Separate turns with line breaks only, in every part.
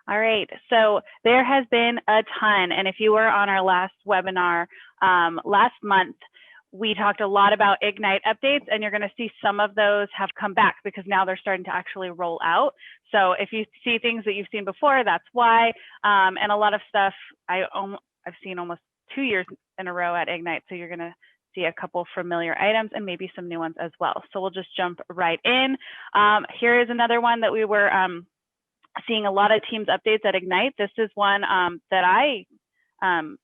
All right, so there has been a ton, and if you were on our last webinar last month, we talked a lot about Ignite updates, and you're going to see some of those have come back because now they're starting to actually roll out. So if you see things that you've seen before, that's why. And a lot of stuff I've seen almost 2 years in a row at Ignite, so you're going to see a couple familiar items and maybe some new ones as well. So we'll just jump right in. Here is another one that we were seeing a lot of Teams updates at Ignite. This is one that I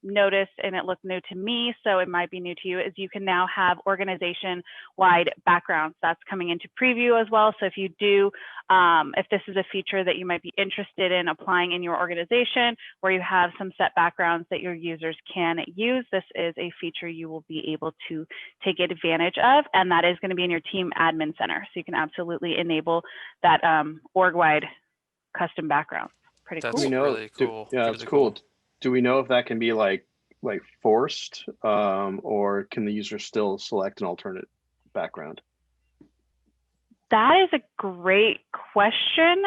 noticed, and it looked new to me, so it might be new to you, is you can now have organization-wide backgrounds. That's coming into preview as well. So if you do, if this is a feature that you might be interested in applying in your organization, where you have some set backgrounds that your users can use, this is a feature you will be able to take advantage of, and that is going to be in your team admin center. So you can absolutely enable that org-wide custom background. Pretty cool.
That's really cool.
Yeah, it's cool. Do we know if that can be like forced, or can the user still select an alternate background?
That is a great question.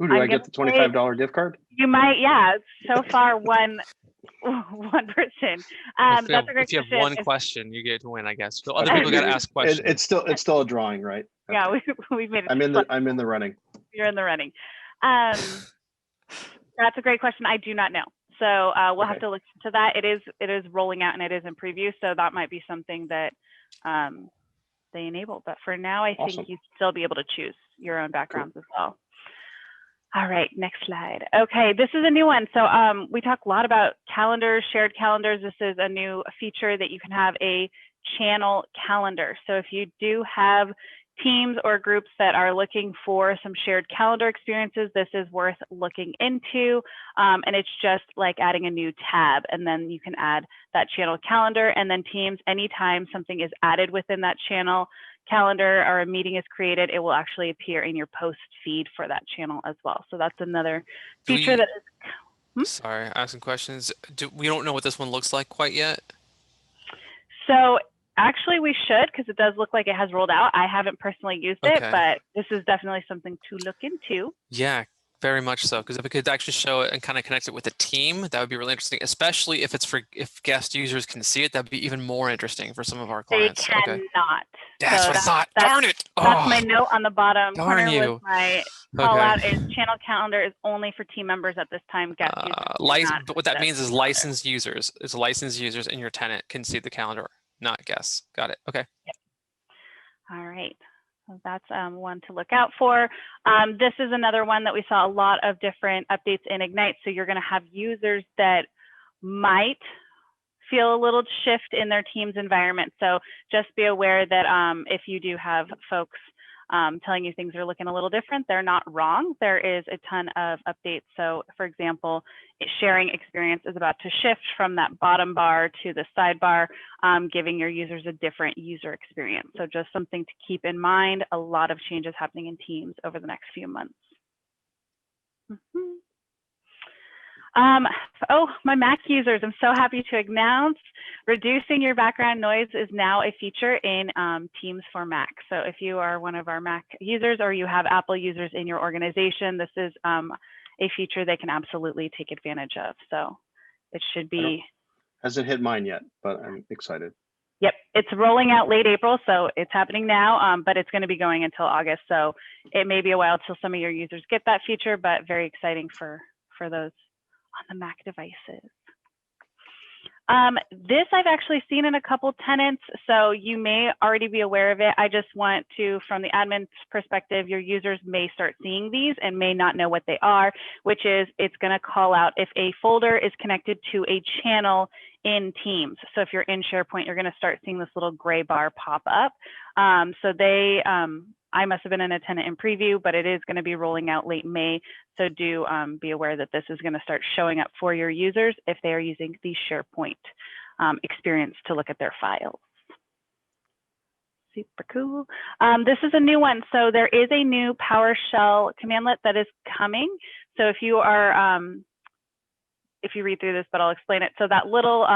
Ooh, do I get the $25 gift card?
You might, yeah. So far, one person. That's a great
if you have
question.
one question, you get to win, I guess. So other people got to ask questions.
It's still a drawing, right? Okay.
Yeah, we've made it.
I'm in the running.
You're in the running. That's a great question. I do not know. So we'll have to look into that. It is rolling out and it is in preview. So that might be something that they enable. But for now, I think you'd still be able to choose your own backgrounds as well. All right, next slide. Okay, this is a new one. So we talk a lot about calendars, shared calendars. This is a new feature that you can have a channel calendar. So if you do have teams or groups that are looking for some shared calendar experiences, this is worth looking into. And it's just like adding a new tab, and then you can add that channel calendar, and then teams, anytime something is added within that channel calendar or a meeting is created, it will actually appear in your post feed for that channel as well. So that's another feature that is.
Sorry, asking questions. We don't know what this one looks like quite yet.
So actually, we should, because it does look like it has rolled out. I haven't personally used it, but this is definitely something to look into.
Yeah, very much so. Because if we could actually show it and kind of connect it with a team, that would be really interesting. Especially if if guest users can see it, that'd be even more interesting for some of our clients.
They cannot.
That's
so
what I thought. Darn it!
That's my note on the bottom corner. Was my call out is channel calendar is only for team members at this time. Guest users.
But what that means is licensed users. It's licensed users in your tenant can see the calendar. Not guess. Got it. Okay.
Yep. All right. So that's one to look out for. This is another one that we saw a lot of different updates in Ignite. So you're going to have users that might feel a little shift in their team's environment. So just be aware that if you do have folks telling you things are looking a little different, they're not wrong. There is a ton of updates. So for example, sharing experience is about to shift from that bottom bar to the sidebar, giving your users a different user experience. So just something to keep in mind. A lot of changes happening in Teams over the next few months. Oh, my Mac users, I'm so happy to announce reducing your background noise is now a feature in Teams for Mac. So if you are one of our Mac users or you have Apple users in your organization, this is a feature they can absolutely take advantage of. So it should be.
Hasn't hit mine yet, but I'm excited.
Yep, it's rolling out late April, so it's happening now, but it's going to be going until August. So it may be a while till some of your users get that feature, but very exciting for those on the Mac devices. This I've actually seen in a couple tenants, so you may already be aware of it. I just want to, from the admin's perspective, your users may start seeing these and may not know what they are, which is it's going to call out if a folder is connected to a channel in Teams. So if you're in SharePoint, you're going to start seeing this little gray bar pop up. So I must have been in a tenant in preview, but it is going to be rolling out late May. So do be aware that this is going to start showing up for your users if they are using the SharePoint experience to look at their files. Super cool. This is a new one. So there is a new PowerShell commandlet that is coming. So if you are if you read through this, but I'll explain it. So that little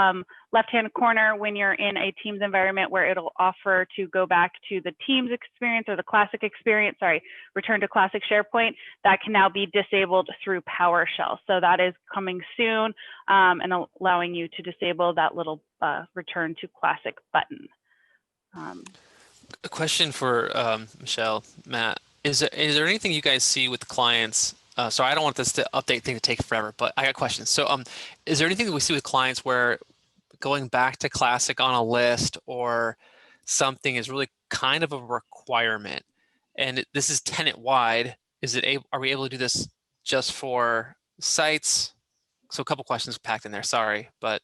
left-hand corner when you're in a Teams environment where it'll offer to go back to the Teams experience or the classic experience, sorry, return to classic SharePoint, that can now be disabled through PowerShell. So that is coming soon and allowing you to disable that little return to classic button.
A question for Michelle, Matt, is there anything you guys see with clients? So I don't want this update thing to take forever, but I got questions. So is there anything that we see with clients where going back to classic on a list or something is really kind of a requirement? And this is tenant wide. Are we able to do this just for sites? So a couple questions packed in there, sorry, but.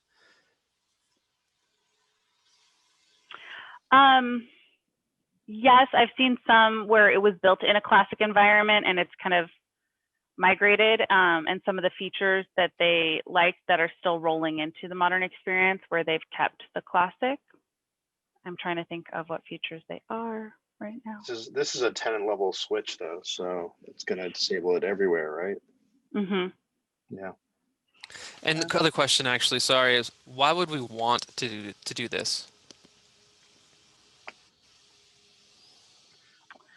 Yes, I've seen some where it was built in a classic environment and it's kind of migrated, and some of the features that they liked that are still rolling into the modern experience where they've kept the classic. I'm trying to think of what features they are right now.
This is a tenant level switch though, so it's going to disable it everywhere, right?
Mm-hmm.
Yeah.
And the other question, actually, sorry, is why would we want to do this?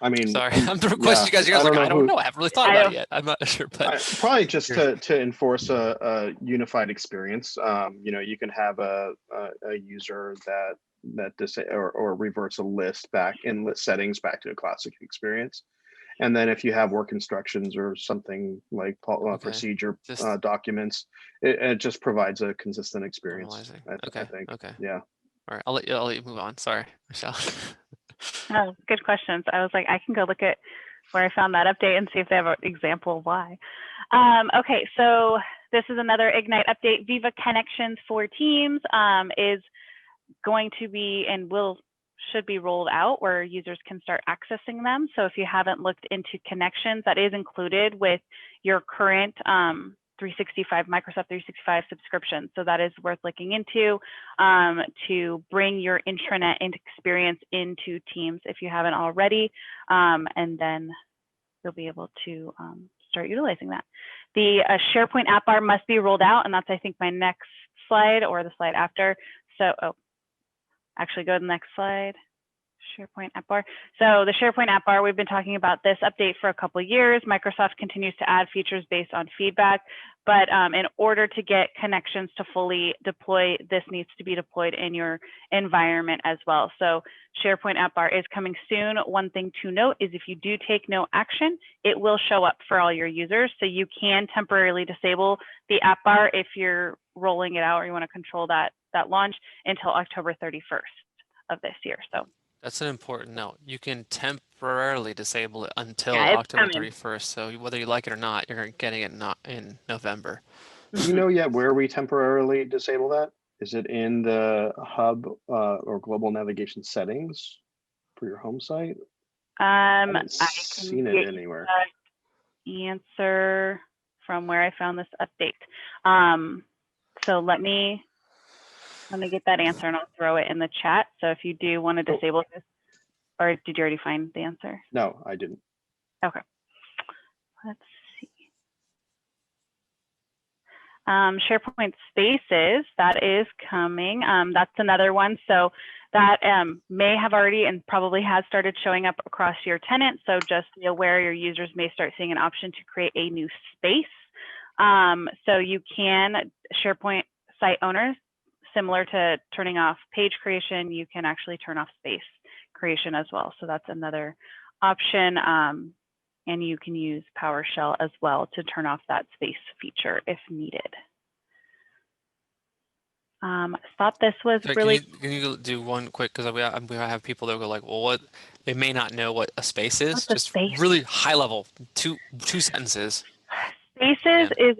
I mean,
sorry, I'm the question you guys like, I don't know. I haven't really thought about it yet. I'm not sure, but
probably just to enforce a unified experience. You know, you can have a user or reverts a list back in list settings back to a classic experience. And then if you have work instructions or something like procedure documents, it just provides a consistent experience. I think.
Okay.
Yeah.
All right. I'll let you move on. Sorry, Michelle.
Oh, good questions. I was like, I can go look at where I found that update and see if they have an example of why. Okay, so this is another Ignite update. Viva Connections for Teams is going to be and should be rolled out where users can start accessing them. So if you haven't looked into connections, that is included with your current Microsoft 365 subscription. So that is worth looking into to bring your intranet experience into Teams if you haven't already, and then you'll be able to start utilizing that. The SharePoint app bar must be rolled out, and that's, I think, my next slide or the slide after. So, actually go to the next slide. SharePoint app bar. So the SharePoint app bar, we've been talking about this update for a couple of years. Microsoft continues to add features based on feedback, but in order to get connections to fully deploy, this needs to be deployed in your environment as well. So SharePoint app bar is coming soon. One thing to note is if you do take no action, it will show up for all your users. So you can temporarily disable the app bar if you're rolling it out or you want to control that launch until October 31st of this year. So
that's an important note. You can temporarily disable it until October 31st. So whether you like it or not, you're getting it not in November.
Do you know yet where we temporarily disable that? Is it in the hub or global navigation settings for your home site? I haven't seen it anywhere.
Answer from where I found this update. So let me get that answer and I'll throw it in the chat. So if you do want to disable this, or did you already find the answer?
No, I didn't.
Okay. Let's see. SharePoint Spaces, that is coming. That's another one. So that may have already and probably has started showing up across your tenant. So just be aware your users may start seeing an option to create a new space. So you can, SharePoint site owners, similar to turning off page creation, you can actually turn off space creation as well. So that's another option. And you can use PowerShell as well to turn off that space feature if needed. I thought this was really.
Can you do one quick, because we have people that go like, well, what? They may not know what a space is. Just space? Really high level, two sentences.
Spaces is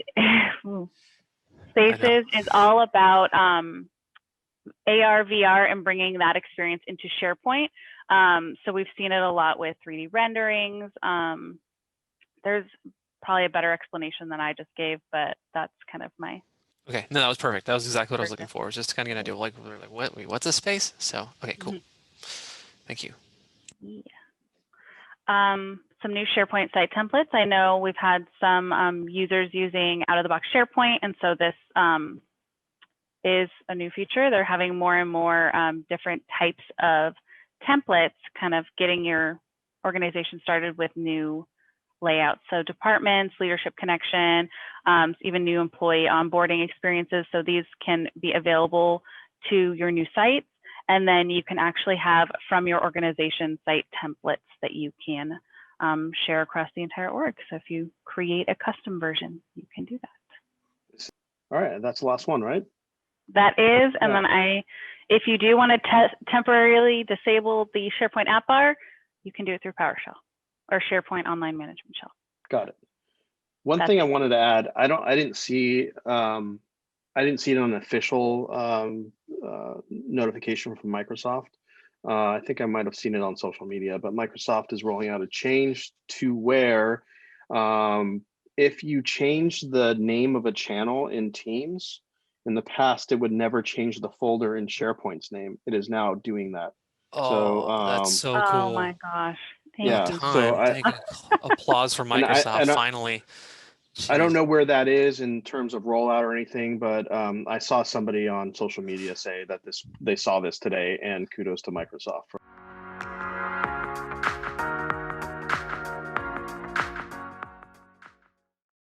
Spaces is all about AR, VR, and bringing that experience into SharePoint. So we've seen it a lot with 3D renderings. There's probably a better explanation than I just gave, but that's kind of my.
Okay, no, that was perfect. That was exactly what I was looking for. I was just kind of gonna do like what? Wait, what's a space? So okay, cool. Thank you.
Yeah. some new SharePoint site templates. I know we've had some users using out-of-the-box SharePoint, and so this is a new feature. They're having more and more different types of templates, kind of getting your organization started with new layouts. So departments, leadership connection, even new employee onboarding experiences. So these can be available to your new sites. And then you can actually have from your organization site templates that you can share across the entire org. So if you create a custom version, you can do that.
All right, that's the last one, right?
That is, and
Yeah.
then if you do want to temporarily disable the SharePoint app bar, you can do it through PowerShell or SharePoint Online Management Shell.
Got it. One thing I wanted to add, I didn't see it on an official notification from Microsoft. I think I might have seen it on social media, but Microsoft is rolling out a change to where if you change the name of a channel in Teams, in the past, it would never change the folder in SharePoint's name. It is now doing that.
Oh, that's so cool.
Oh my gosh.
Yeah,
Thank you.
so
Thank you. Applause for Microsoft, finally.
I don't
Jeez.
know where that is in terms of rollout or anything, but I saw somebody on social media say that they saw this today, and kudos to Microsoft for